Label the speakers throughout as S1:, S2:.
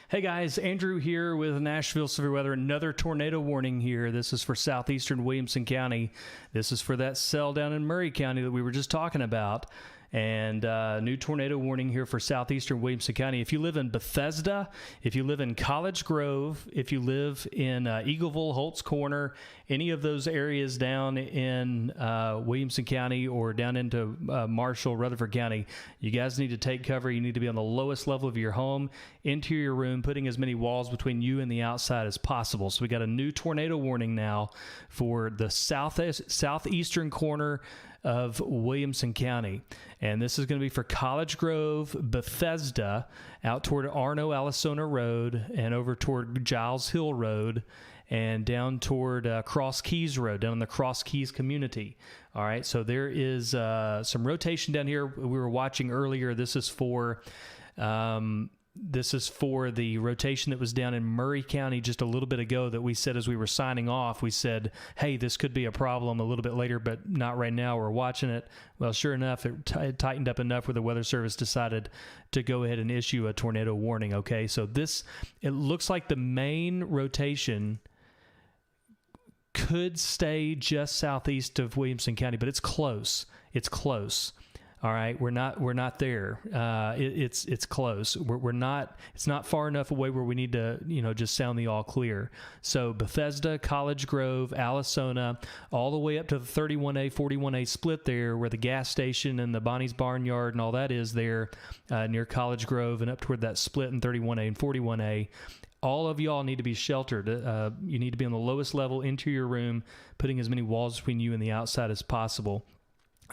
S1: Hey guys, Andrew here with Nashville Severe Weather. Another tornado warning here. This is for southeastern Williamson County. This is for that cell down in Murray County that we were just talking about. And new tornado warning here for southeastern Williamson County. If you live in Bethesda, if you live in College Grove, if you live in Eagleville, Holtz Corner, any of those areas down in Williamson County or down into Marshall, Rutherford County, you guys need to take cover. You need to be on the lowest level of your home, into your room, putting as many walls between you and the outside as possible. So we got a new tornado warning now for the southeastern corner of Williamson County. And this is going to be for College Grove, Bethesda, out toward Arno Allisona Road and over toward Giles Hill Road and down toward Cross Keys Road, down in the Cross Keys community. All right, so there is some rotation down here. We were watching earlier. This is for the rotation that was down in Murray County just a little bit ago that we said as we were signing off, we said, hey, this could be a problem a little bit later, but not right now. We're watching it. Well, sure enough, it tightened up enough where the Weather Service decided to go ahead and issue a tornado warning, okay? So it looks like the main rotation could stay just southeast of Williamson County, but it's close. It's close. All right, we're not there. It's close. We're not. It's not far enough away where we need to, just sound the all clear. So Bethesda, College Grove, Allisona, all the way up to the 31A, 41A split there, where the gas station and the Bonnie's Barnyard and all that is there, near College Grove, and up toward that split in 31A and 41A. All of y'all need to be sheltered. You need to be on the lowest level into your room, putting as many walls between you and the outside as possible.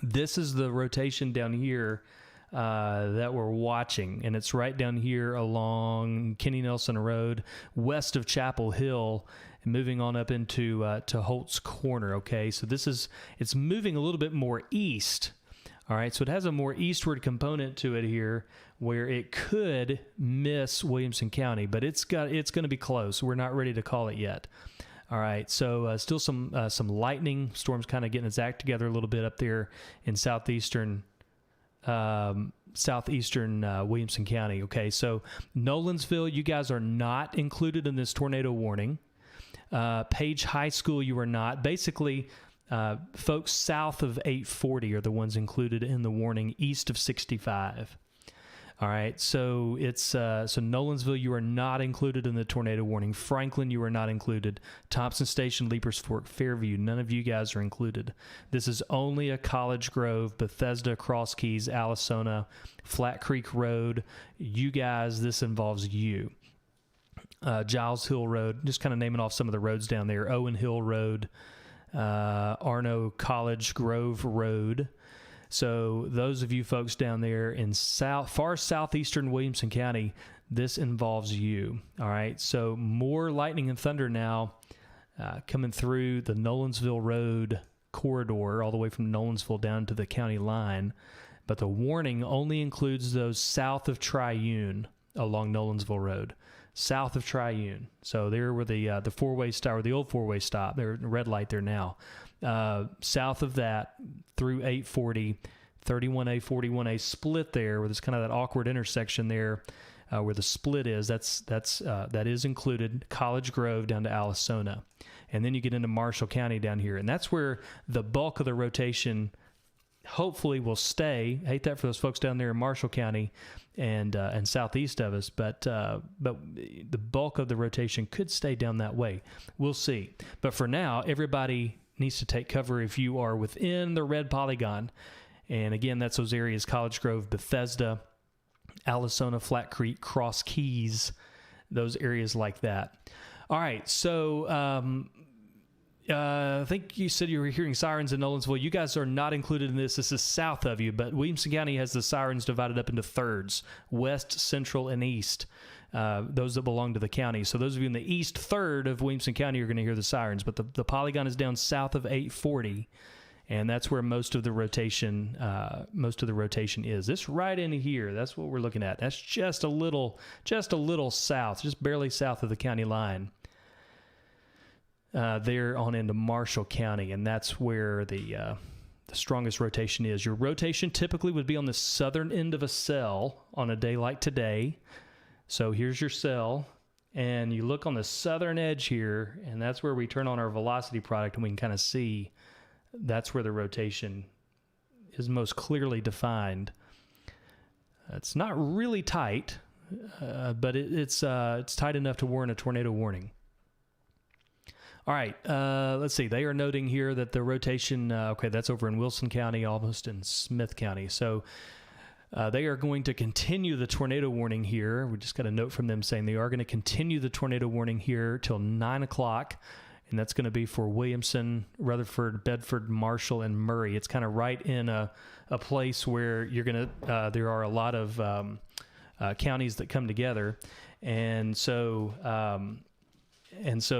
S1: This is the rotation down here that we're watching, and it's right down here along Kenny Nelson Road, west of Chapel Hill, and moving on up into to Holtz Corner, okay? So it's moving a little bit more east, all right? So it has a more eastward component to it here where it could miss Williamson County, but it's going to be close. We're not ready to call it yet. All right, so still some lightning storms kind of getting its act together a little bit up there in southeastern Williamson County. Okay, so Nolensville, you guys are not included in this tornado warning. Page High School, you are not. Basically, folks south of 840 are the ones included in the warning, east of 65. All right, so it's Nolensville, you are not included in the tornado warning. Franklin, you are not included. Thompson Station, Leapers Fork, Fairview, none of you guys are included. This is only a College Grove, Bethesda, Cross Keys, Allisona, Flat Creek Road. You guys, this involves you. Giles Hill Road, just kind of naming off some of the roads down there. Owen Hill Road, Arno College Grove Road. So those of you folks down there in far southeastern Williamson County, this involves you. All right, so more lightning and thunder now coming through the Nolensville Road corridor all the way from Nolensville down to the county line. But the warning only includes those south of Triune along Nolensville Road. South of Triune. So there where the four-way stop, or the old four-way stop, there's a red light there now. South of that through 840, 31A, 41A split there, where there's kind of that awkward intersection there where the split is. That is included. College Grove down to Allisona. And then you get into Marshall County down here. And that's where the bulk of the rotation hopefully will stay. I hate that for those folks down there in Marshall County and southeast of us, but the bulk of the rotation could stay down that way. We'll see. But for now, everybody needs to take cover if you are within the red polygon. And again, that's those areas: College Grove, Bethesda, Allisona, Flat Creek, Cross Keys, those areas like that. All right, so I think you said you were hearing sirens in Nolensville. You guys are not included in this. This is south of you, but Williamson County has the sirens divided up into thirds: west, central, and east. Those that belong to the county. So those of you in the east third of Williamson County are going to hear the sirens, but the polygon is down south of 840, and that's where most of the rotation is. This right in here, that's what we're looking at. That's just a little south, just barely south of the county line. There on into Marshall County, and that's where the strongest rotation is. Your rotation typically would be on the southern end of a cell on a day like today. So here's your cell, and you look on the southern edge here, and that's where we turn on our velocity product, and we can kind of see that's where the rotation is most clearly defined. It's not really tight, but it's tight enough to warrant a tornado warning. All right, let's see. They are noting here that the rotation, okay, that's over in Wilson County, almost in Smith County. So they are going to continue the tornado warning here. We just got a note from them saying they are going to continue the tornado warning here till 9 o'clock, and that's going to be for Williamson, Rutherford, Bedford, Marshall, and Murray. It's kind of right in a place where you're going to, there are a lot of counties that come together, and so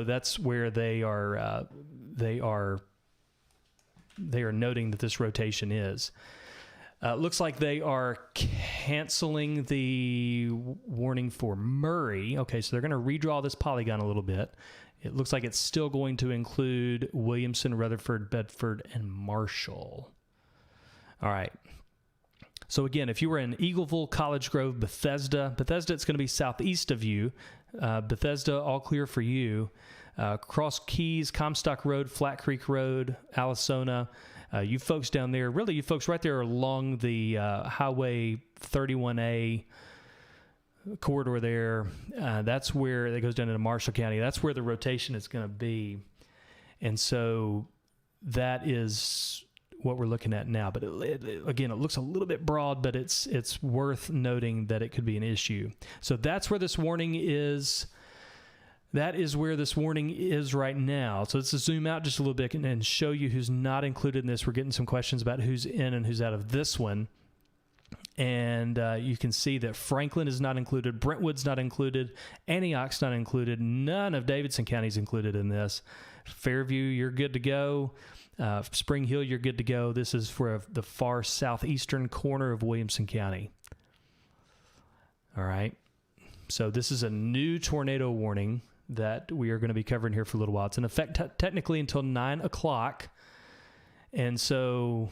S1: that's where they are noting that this rotation is. Looks like they are canceling the warning for Murray. Okay, so they're going to redraw this polygon a little bit. It looks like it's still going to include Williamson, Rutherford, Bedford, and Marshall. All right. So again, if you were in Eagleville, College Grove, Bethesda, it's going to be southeast of you. Bethesda, all clear for you. Cross Keys, Comstock Road, Flat Creek Road, Alasona. You folks down there, really you folks right there along the Highway 31A corridor there, that's where it goes down into Marshall County. That's where the rotation is going to be. And so that is what we're looking at now. But again, it looks a little bit broad, but it's worth noting that it could be an issue. So that's where this warning is. That is where this warning is right now. So let's zoom out just a little bit and show you who's not included in this. We're getting some questions about who's in and who's out of this one. And you can see that Franklin is not included, Brentwood's not included, Antioch's not included, none of Davidson County is included in this. Fairview, you're good to go. Spring Hill, you're good to go. This is for the far southeastern corner of Williamson County. All right. So this is a new tornado warning that we are going to be covering here for a little while. It's in effect technically until 9 o'clock. And so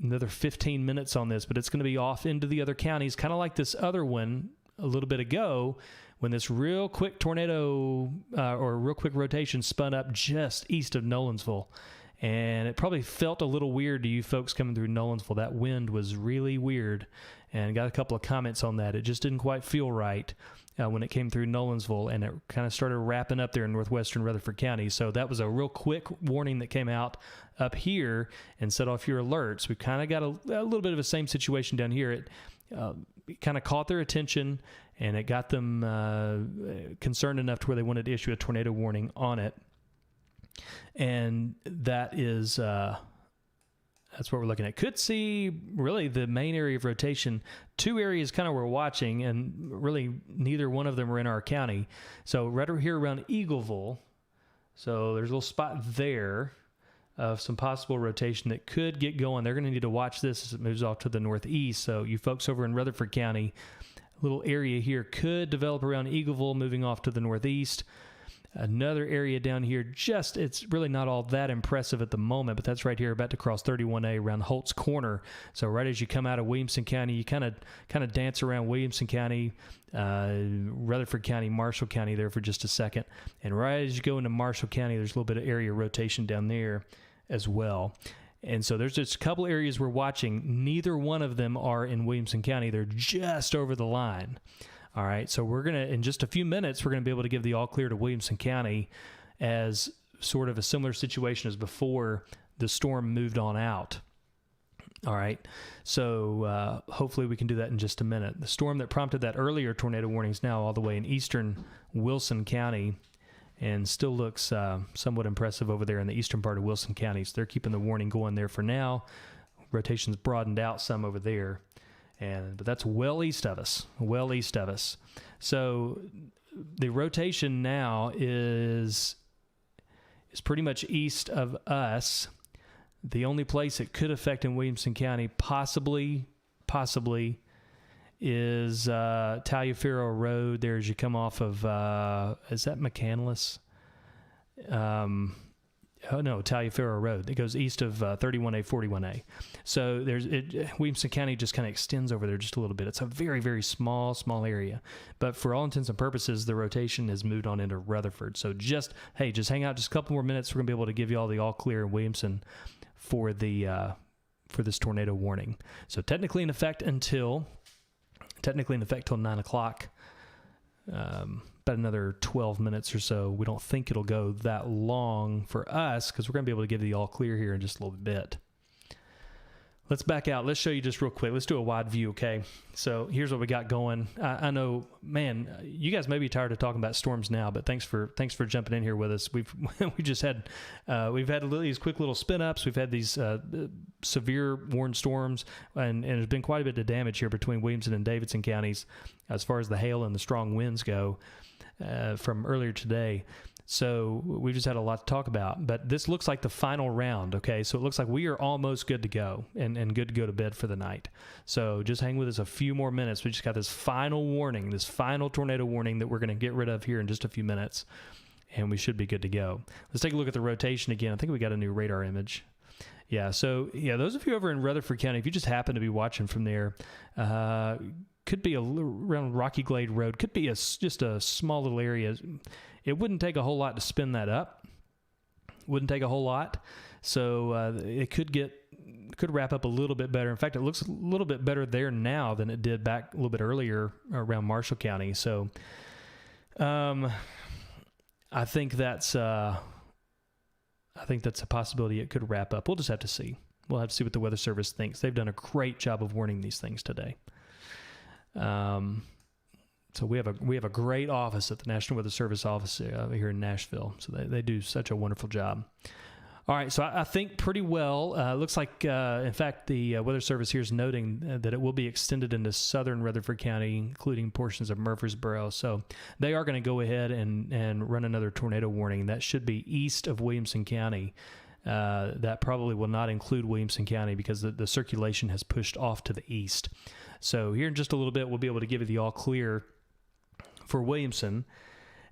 S1: another 15 minutes on this, but it's going to be off into the other counties, kind of like this other one a little bit ago when this real quick tornado or real quick rotation spun up just east of Nolensville. And it probably felt a little weird to you folks coming through Nolensville. That wind was really weird, and got a couple of comments on that. It just didn't quite feel right when it came through Nolensville, and it kind of started wrapping up there in northwestern Rutherford County. So that was a real quick warning that came out up here and set off your alerts. We kind of got a little bit of the same situation down here. It kind of caught their attention, and it got them concerned enough to where they wanted to issue a tornado warning on it. And that is that's what we're looking at. Could see really the main area of rotation. Two areas kind of we're watching, and really neither one of them are in our county. So right over here around Eagleville, so there's a little spot there of some possible rotation that could get going. They're going to need to watch this as it moves off to the northeast. So you folks over in Rutherford County, a little area here could develop around Eagleville moving off to the northeast. Another area down here, it's really not all that impressive at the moment, but that's right here about to cross 31A around Holt's Corner. So right as you come out of Williamson County, you kind of dance around Williamson County, Rutherford County, Marshall County there for just a second. And right as you go into Marshall County, there's a little bit of area rotation down there as well. And so there's just a couple areas we're watching. Neither one of them are in Williamson County. They're just over the line. All right, so we're going to, in just a few minutes, we're going to be able to give the all clear to Williamson County as sort of a similar situation as before the storm moved on out. All right, so hopefully we can do that in just a minute. The storm that prompted that earlier tornado warning is now all the way in eastern Wilson County and still looks somewhat impressive over there in the eastern part of Wilson County. So they're keeping the warning going there for now. Rotation's broadened out some over there. But that's well east of us. So the rotation now is pretty much east of us. The only place it could affect in Williamson County possibly is Taliaferro Road there as you come off of, is that McCandless? Taliaferro Road. It goes east of 31A, 41A. So Williamson County just kind of extends over there just a little bit. It's a very, very small area. But for all intents and purposes, the rotation has moved on into Rutherford. So just hang out just a couple more minutes. We're going to be able to give you all the all clear in Williamson for this tornado warning. So technically in effect until 9 o'clock. About another 12 minutes or so. We don't think it'll go that long for us because we're going to be able to give you the all clear here in just a little bit. Let's back out. Let's show you just real quick. Let's do a wide view, okay? So here's what we got going. I know, man, you guys may be tired of talking about storms now, but thanks for jumping in here with us. We've had these quick little spin ups. We've had these severe warned storms, and there's been quite a bit of damage here between Williamson and Davidson counties as far as the hail and the strong winds go from earlier today. So we've just had a lot to talk about, but this looks like the final round, okay? So it looks like we are almost good to go and good to go to bed for the night. So just hang with us a few more minutes. We just got this final warning, this final tornado warning that we're going to get rid of here in just a few minutes, and we should be good to go. Let's take a look at the rotation again. I think we got a new radar image. Yeah, so those of you over in Rutherford County, if you just happen to be watching from there, could be around Rocky Glade Road, could be just a small little area. It wouldn't take a whole lot to spin that up. Wouldn't take a whole lot. So it could wrap up a little bit better. In fact, it looks a little bit better there now than it did back a little bit earlier around Marshall County. So I think that's a possibility it could wrap up. We'll just have to see. We'll have to see what the Weather Service thinks. They've done a great job of warning these things today. So we have a great office at the National Weather Service office here in Nashville. So they do such a wonderful job. All right, so I think pretty well. Looks like, in fact, the Weather Service here is noting that it will be extended into southern Rutherford County, including portions of Murfreesboro. So they are going to go ahead and run another tornado warning. That should be east of Williamson County. That probably will not include Williamson County because the circulation has pushed off to the east. So here in just a little bit, we'll be able to give you the all clear for Williamson.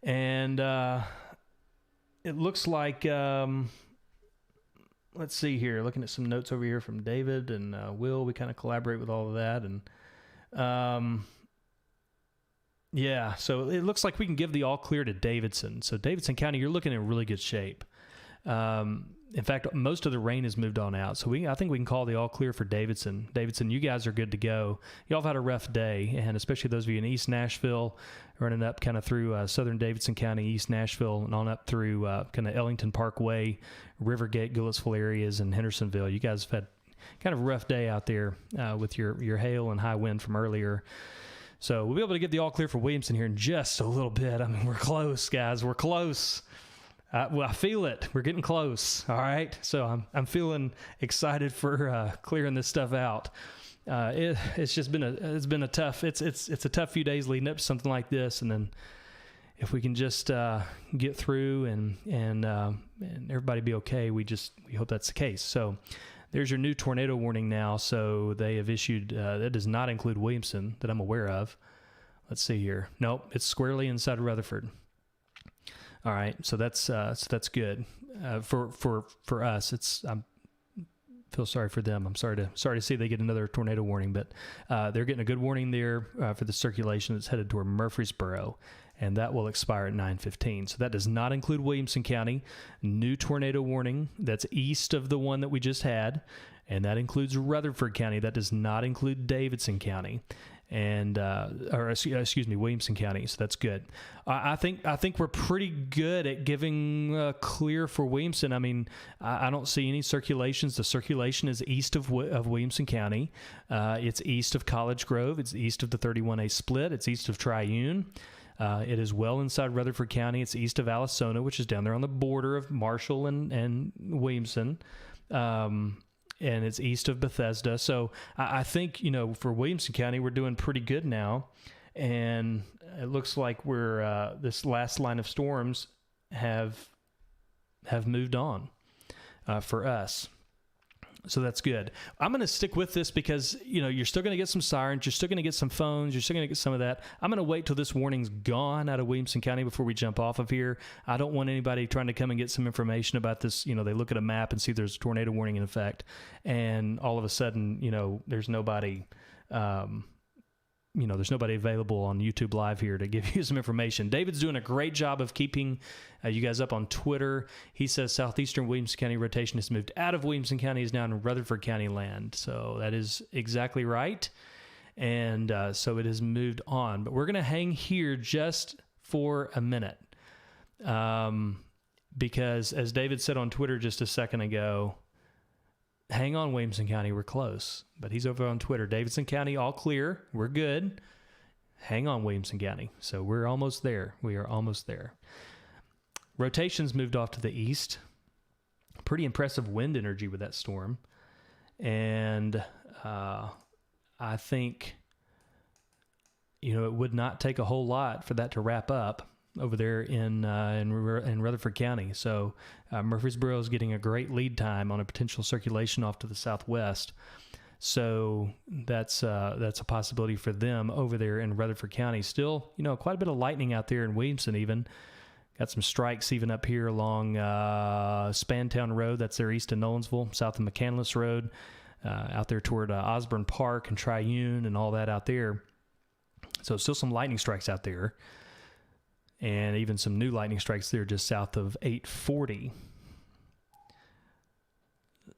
S1: And it looks like, let's see here, looking at some notes over here from David and Will, we kind of collaborate with all of that. And so it looks like we can give the all clear to Davidson. So Davidson County, you're looking in really good shape. In fact, most of the rain has moved on out. So I think we can call the all clear for Davidson. Davidson, you guys are good to go. Y'all have had a rough day, and especially those of you in East Nashville, running up kind of through southern Davidson County, East Nashville, and on up through kind of Ellington Parkway, Rivergate, Goodlettsville areas, and Hendersonville. You guys have had kind of a rough day out there with your hail and high wind from earlier. So we'll be able to get the all clear for Williamson here in just a little bit. I mean, we're close, guys. We're close. I feel it. We're getting close. All right. So I'm feeling excited for clearing this stuff out. It's just been a tough few days leading up to something like this, and then if we can just get through and everybody be okay, we hope that's the case. So there's your new tornado warning now. So they have issued that does not include Williamson that I'm aware of. Let's see here. Nope, it's squarely inside Rutherford. All right, so that's good for us. I feel sorry for them. I'm sorry to see they get another tornado warning, but they're getting a good warning there for the circulation that's headed toward Murfreesboro, and that will expire at 9:15. So that does not include Williamson County. New tornado warning that's east of the one that we just had, and that includes Rutherford County. That does not include Davidson County. And Williamson County. So that's good. I think we're pretty good at giving clear for Williamson. I mean, I don't see any circulations. The circulation is east of Williamson County. It's east of College Grove. It's east of the 31A split. It's east of Triune. It is well inside Rutherford County. It's east of Allisona, which is down there on the border of Marshall and Williamson. And it's east of Bethesda. So I think, for Williamson County, we're doing pretty good now. And it looks like we're this last line of storms have moved on for us. So that's good. I'm going to stick with this because, you're still going to get some sirens. You're still going to get some phones. You're still going to get some of that. I'm going to wait till this warning's gone out of Williamson County before we jump off of here. I don't want anybody trying to come and get some information about this. They look at a map and see there's a tornado warning in effect. And all of a sudden, there's nobody... there's nobody available on YouTube Live here to give you some information. David's doing a great job of keeping you guys up on Twitter. He says southeastern Williamson County rotation has moved out of Williamson County, is now in Rutherford County land. So that is exactly right. And so it has moved on. But we're going to hang here just for a minute. Because as David said on Twitter just a second ago, hang on, Williamson County, we're close. But he's over on Twitter. Davidson County, all clear. We're good. Hang on, Williamson County. So we're almost there. We are almost there. Rotations moved off to the east. Pretty impressive wind energy with that storm. And I think, it would not take a whole lot for that to wrap up over there in Rutherford County. So Murfreesboro is getting a great lead time on a potential circulation off to the southwest. So that's a possibility for them over there in Rutherford County. Still, quite a bit of lightning out there in Williamson even. Got some strikes even up here along Spantown Road. That's there east of Nolensville, south of McCandless Road, out there toward Osborne Park and Triune and all that out there. So still some lightning strikes out there. And even some new lightning strikes there just south of 840.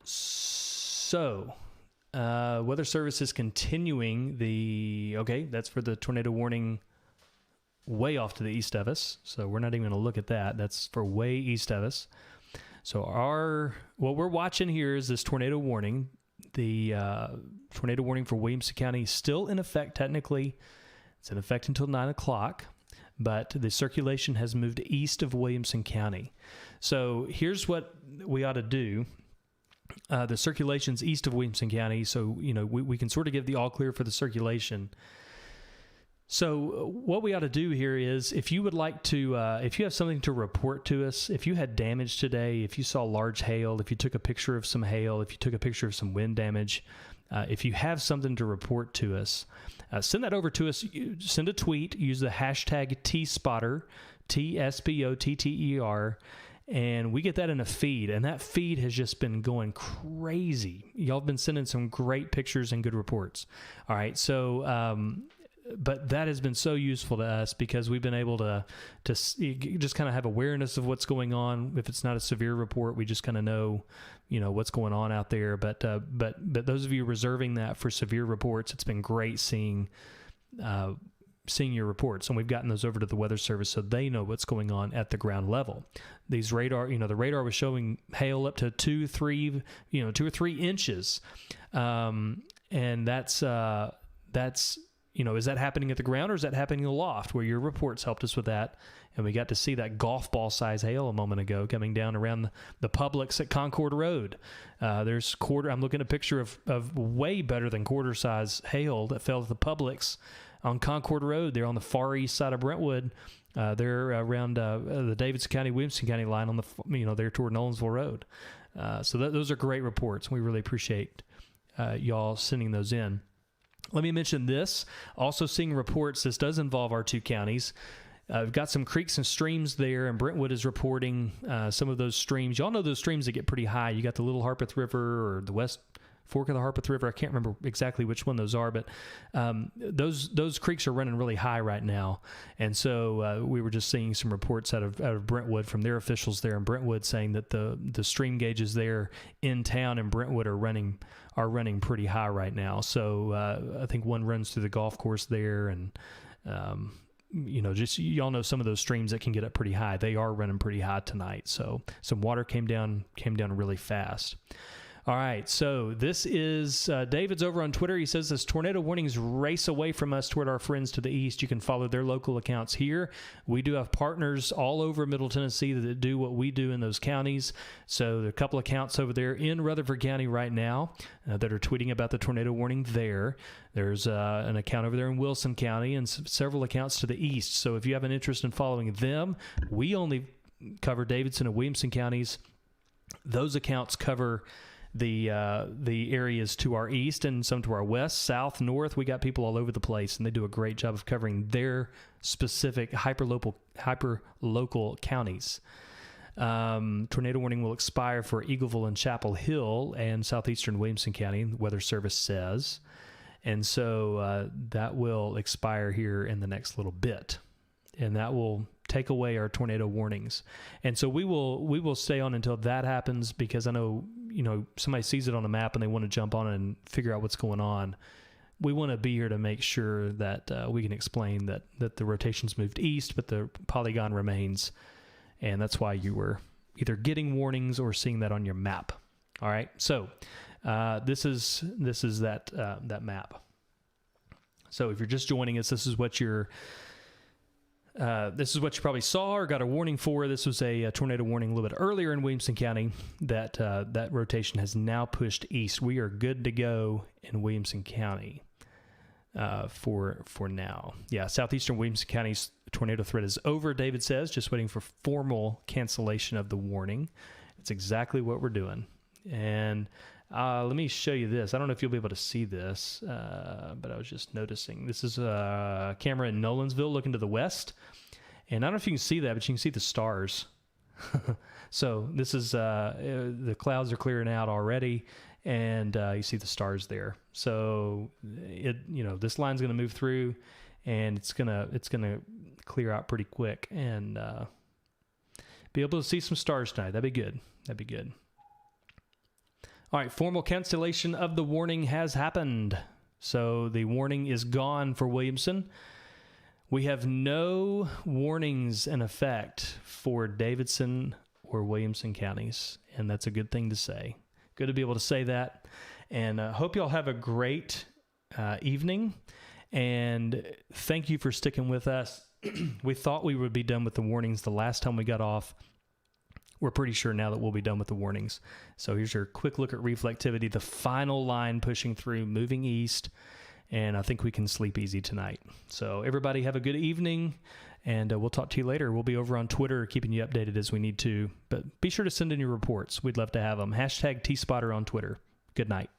S1: So, Weather Service is continuing that's for the tornado warning way off to the east of us. So we're not even going to look at that. That's for way east of us. So what we're watching here is this tornado warning. The tornado warning for Williamson County is still in effect technically. It's in effect until 9 o'clock. But the circulation has moved east of Williamson County. So here's what we ought to do. The circulation's east of Williamson County, so we can sort of give the all clear for the circulation. So what we ought to do here is, if you would like to, if you have something to report to us, if you had damage today, if you saw large hail, if you took a picture of some hail, if you took a picture of some wind damage, if you have something to report to us, send that over to us. Send a tweet. Use the hashtag TSpotter, TSPOTTER, and we get that in a feed. And that feed has just been going crazy. Y'all have been sending some great pictures and good reports. All right, so but that has been so useful to us because we've been able to just kind of have awareness of what's going on. If it's not a severe report, we just kind of know, what's going on out there. But those of you reserving that for severe reports, it's been great seeing your reports, and we've gotten those over to the Weather Service so they know what's going on at the ground level. These radar, the radar was showing hail up to 2 or 3 inches, and that's. Is that happening at the ground or is that happening in the loft? Where your reports helped us with that, and we got to see that golf ball size hail a moment ago coming down around the Publix at Concord Road. There's I'm looking at a picture of way better than quarter size hail that fell at the Publix on Concord Road. They're on the far east side of Brentwood. They're around the Davidson County, Williamson County line on the they're toward Nolensville Road. So those are great reports. We really appreciate y'all sending those in. Let me mention this. Also seeing reports, this does involve our two counties. We've got some creeks and streams there, and Brentwood is reporting some of those streams. Y'all know those streams that get pretty high. You got the Little Harpeth River or the West Fork of the Harpeth River. I can't remember exactly which one those are, but those creeks are running really high right now. And so we were just seeing some reports out of Brentwood from their officials there in Brentwood saying that the stream gauges there in town in Brentwood are running pretty high right now. So I think one runs through the golf course there, and just y'all know some of those streams that can get up pretty high. They are running pretty high tonight. So some water came down really fast. All right, so this is David's over on Twitter. He says this tornado warnings race away from us toward our friends to the east. You can follow their local accounts here. We do have partners all over Middle Tennessee that do what we do in those counties. So there are a couple accounts over there in Rutherford County right now that are tweeting about the tornado warning there. There's an account over there in Wilson County and several accounts to the east. So if you have an interest in following them, we only cover Davidson and Williamson counties. Those accounts cover the areas to our east and some to our west, south, north. We got people all over the place, and they do a great job of covering their specific hyperlocal counties. Tornado warning will expire for Eagleville and Chapel Hill and southeastern Williamson County, the Weather Service says. And so that will expire here in the next little bit. And that will take away our tornado warnings. And so we will stay on until that happens, because I know, somebody sees it on a map and they want to jump on it and figure out what's going on. We want to be here to make sure that we can explain that the rotation's moved east, but the polygon remains. And that's why you were either getting warnings or seeing that on your map. All right. So this is that map. So if you're just joining us, this is what you probably saw or got a warning for. This was a tornado warning a little bit earlier in Williamson County. That rotation has now pushed east. We are good to go in Williamson County for now. Yeah, southeastern Williamson County's tornado threat is over, David says, just waiting for formal cancellation of the warning. It's exactly what we're doing. And let me show you this. I don't know if you'll be able to see this, but I was just noticing. This is a camera in Nolensville looking to the west. And I don't know if you can see that, but you can see the stars. So this is, the clouds are clearing out already, and you see the stars there. So this line's going to move through, and it's gonna clear out pretty quick, and be able to see some stars tonight. That'd be good. All right, formal cancellation of the warning has happened. So the warning is gone for Williamson. We have no warnings in effect for Davidson or Williamson counties, and that's a good thing to say. Good to be able to say that, and hope y'all have a great evening, and thank you for sticking with us. We thought we would be done with the warnings the last time we got off. We're pretty sure now that we'll be done with the warnings. So here's your quick look at reflectivity, the final line pushing through, moving east, and I think we can sleep easy tonight. So everybody have a good evening, and we'll talk to you later. We'll be over on Twitter keeping you updated as we need to, but be sure to send in your reports. We'd love to have them. #TSpotter on Twitter. Good night.